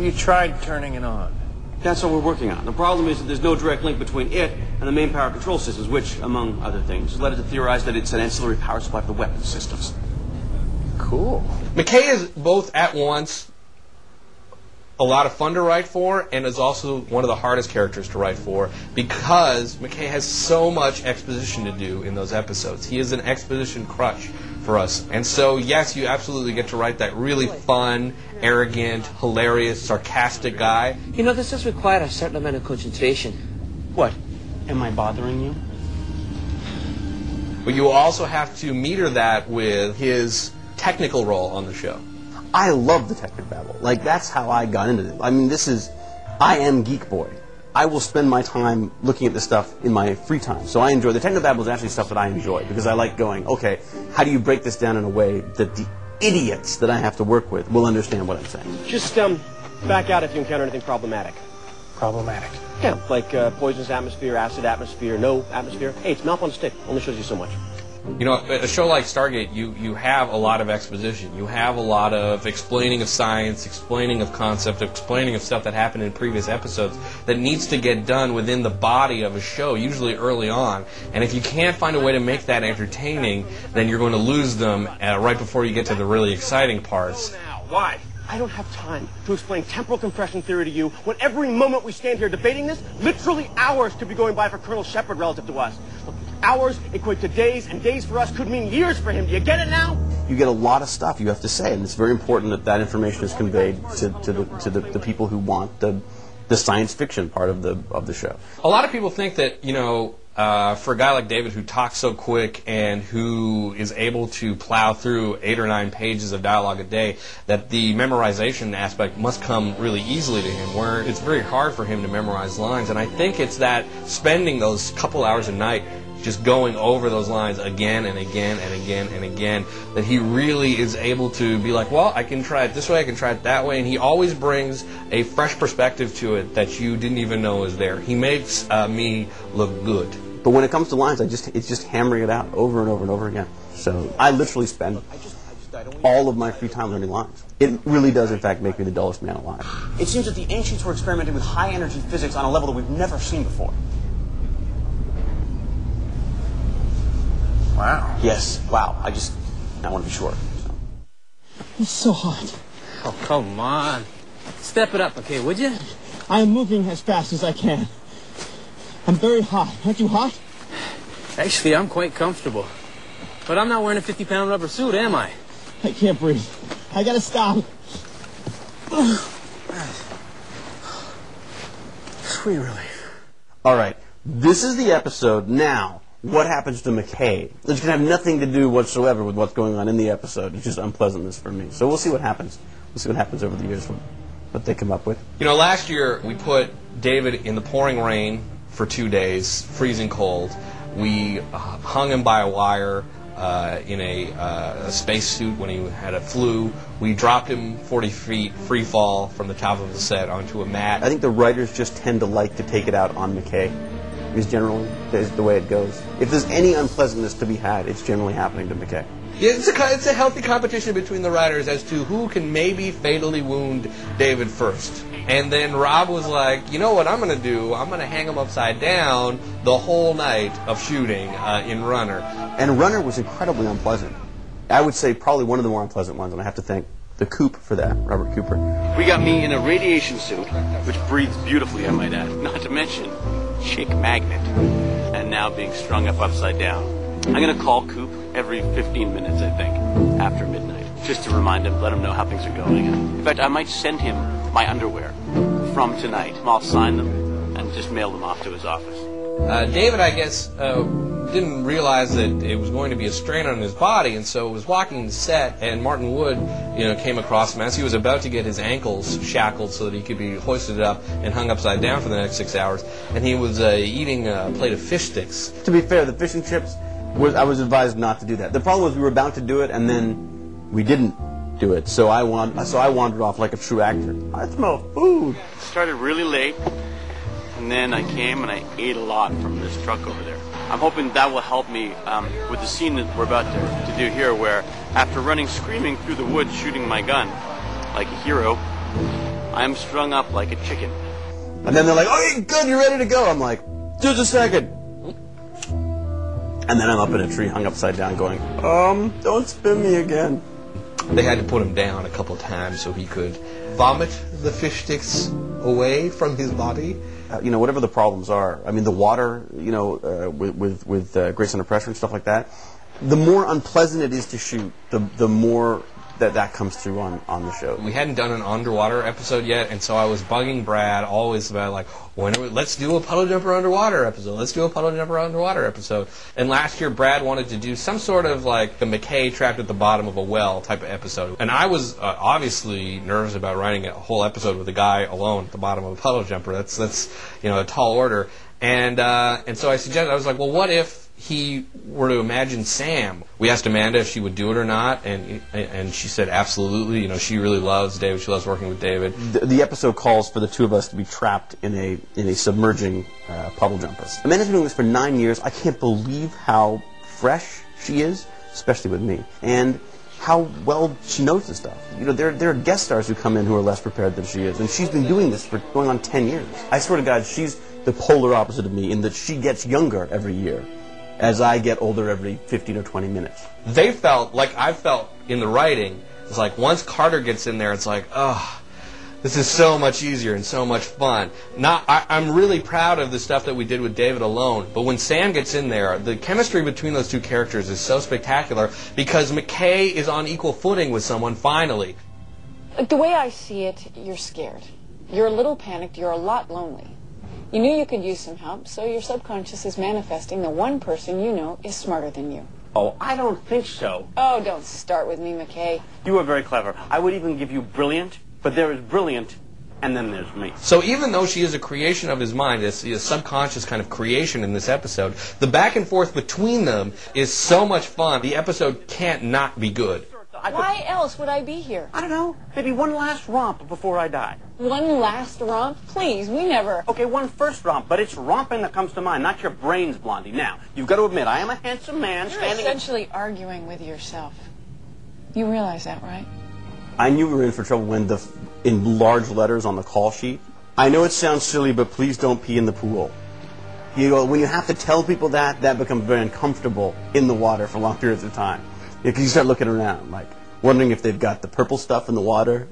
you tried turning it on? That's what we're working on. The problem is that there's no direct link between it and the main power control systems, which, among other things, has led us to theorize that it's an ancillary power supply for the weapons systems. Cool. McKay is both at once a lot of fun to write for and is also one of the hardest characters to write for because McKay has so much exposition to do in those episodes. He is an exposition crutch for us. And so, yes, you absolutely get to write that really fun, arrogant, hilarious, sarcastic guy. You know, this does require a certain amount of concentration. What? Am I bothering you? But you also have to meter that with his technical role on the show. I love the Technobabble. Like, that's how I got into it. I mean, I am Geek Boy. I will spend my time looking at this stuff in my free time. So I enjoy, the Technobabble is actually stuff that I enjoy because I like going, okay, how do you break this down in a way that the idiots that I have to work with will understand what I'm saying? Just, back out if you encounter anything problematic. Problematic. Yeah, like poisonous atmosphere, acid atmosphere, no atmosphere. Hey, it's mouth on a stick. Only shows you so much. You know, a show like Stargate, you have a lot of exposition. You have a lot of explaining of science, explaining of concept, explaining of stuff that happened in previous episodes that needs to get done within the body of a show, usually early on. And if you can't find a way to make that entertaining, then you're going to lose them right before you get to the really exciting parts. Why? I don't have time to explain temporal compression theory to you when every moment we stand here debating this, literally hours could be going by for Colonel Shepard relative to us. Look, hours equate to days, and days for us could mean years for him. Do you get it now? You get a lot of stuff you have to say, and it's very important that that information is conveyed to the people who want the science fiction part of the show. A lot of people think that, you know, for a guy like David who talks so quick and who is able to plow through 8 or 9 pages of dialogue a day, that the memorization aspect must come really easily to him, where it's very hard for him to memorize lines. And I think it's that spending those couple hours a night just going over those lines again and again and again and again, that he really is able to be like, well, I can try it this way, I can try it that way, and he always brings a fresh perspective to it that you didn't even know was there. He makes me look good. But when it comes to lines, it's just hammering it out over and over and over again. So I literally spend all of my free time learning lines. It really does, in fact, make me the dullest man alive. It seems that the ancients were experimenting with high-energy physics on a level that we've never seen before. Wow. Yes, wow. I want to be sure. So. It's so hot. Oh, come on. Step it up, okay, would you? I am moving as fast as I can. I'm very hot. Aren't you hot? Actually, I'm quite comfortable. But I'm not wearing a 50-pound rubber suit, am I? I can't breathe. I gotta stop. Sweet relief. All right. This is the episode now. What happens to McKay? It's going to have nothing to do whatsoever with what's going on in the episode. It's just unpleasantness for me. So we'll see what happens. We'll see what happens over the years, what they come up with. You know, last year we put David in the pouring rain for 2 days, freezing cold. We hung him by a wire in a spacesuit when he had a flu. We dropped him 40 feet, free fall from the top of the set onto a mat. I think the writers just tend to like to take it out on McKay. Is generally the way it goes. If there's any unpleasantness to be had, it's generally happening to McKay. Yeah, it's a healthy competition between the writers as to who can maybe fatally wound David first. And then Rob was like, you know what I'm going to do? I'm going to hang him upside down the whole night of shooting in Runner. And Runner was incredibly unpleasant. I would say probably one of the more unpleasant ones, and I have to thank the Coop for that, Robert Cooper. We got me in a radiation suit, which breathes beautifully, I might add. Not to mention chick magnet, and now being strung up upside down. I'm going to call Coop every 15 minutes, I think, after midnight, just to remind him, let him know how things are going. In fact, I might send him my underwear from tonight. I'll sign them and just mail them off to his office. David, I guess, didn't realize that it was going to be a strain on his body, and so was walking the set, and Martin Wood, came across him as he was about to get his ankles shackled so that he could be hoisted up and hung upside down for the next 6 hours, and he was eating a plate of fish sticks. To be fair, the fish and chips, I was advised not to do that. The problem was we were about to do it, and then we didn't do it, so I wandered off like a true actor. I smell food. Started really late, and then I came and I ate a lot from this truck over there. I'm hoping that will help me with the scene that we're about to do here, where after running screaming through the woods shooting my gun like a hero, I'm strung up like a chicken. And then they're like, "Oh, good, you're ready to go." I'm like, "Just a second." And then I'm up in a tree, hung upside down, going, "Don't spin me again." They had to put him down a couple times so he could vomit the fish sticks away from his body. Whatever the problems are. I mean, the water, with Grace Under Pressure and stuff like that. The more unpleasant it is to shoot, the more that comes through on the show. We hadn't done an underwater episode yet, and so I was bugging Brad always about, like, let's do a puddle jumper underwater episode. Let's do a puddle jumper underwater episode. And last year, Brad wanted to do some sort of, like, the McKay trapped at the bottom of a well type of episode. And I was obviously nervous about writing a whole episode with a guy alone at the bottom of a puddle jumper. That's a tall order. And so I suggested, I was like, well, what if he were to imagine Sam? We asked Amanda if she would do it or not, and she said absolutely. She really loves David. She loves working with David. The episode calls for the two of us to be trapped in a submerging puddle jumper. Amanda's been doing this for 9 years. I can't believe how fresh she is, especially with me, and how well she knows this stuff. There are guest stars who come in who are less prepared than she is, and she's been doing this for going on 10 years. I swear to God, she's the polar opposite of me in that she gets younger every year, as I get older every 15 or 20 minutes. They felt like I felt in the writing. It's like once Carter gets in there, it's like, oh, this is so much easier and so much fun. I'm really proud of the stuff that we did with David alone, but when Sam gets in there, the chemistry between those two characters is so spectacular because McKay is on equal footing with someone finally. The way I see it, you're scared. You're a little panicked. You're a lot lonely. You knew you could use some help, so your subconscious is manifesting the one person you know is smarter than you. Oh, I don't think so. Oh, don't start with me, McKay. You are very clever. I would even give you brilliant, but there is brilliant, and then there's me. So even though she is a creation of his mind, it's a subconscious kind of creation in this episode, the back and forth between them is so much fun. The episode can't not be good. Why else would I be here? I don't know. Maybe one last romp before I die. One last romp? Please, we never... Okay, one first romp, but it's romping that comes to mind, not your brains, Blondie. Now, you've got to admit, I am a handsome man You're standing... essentially arguing with yourself. You realize that, right? I knew we were in for trouble when in large letters on the call sheet, "I know it sounds silly, but please don't pee in the pool." When you have to tell people that becomes very uncomfortable in the water for long periods of time. Because you start looking around, like, wondering if they've got the purple stuff in the water,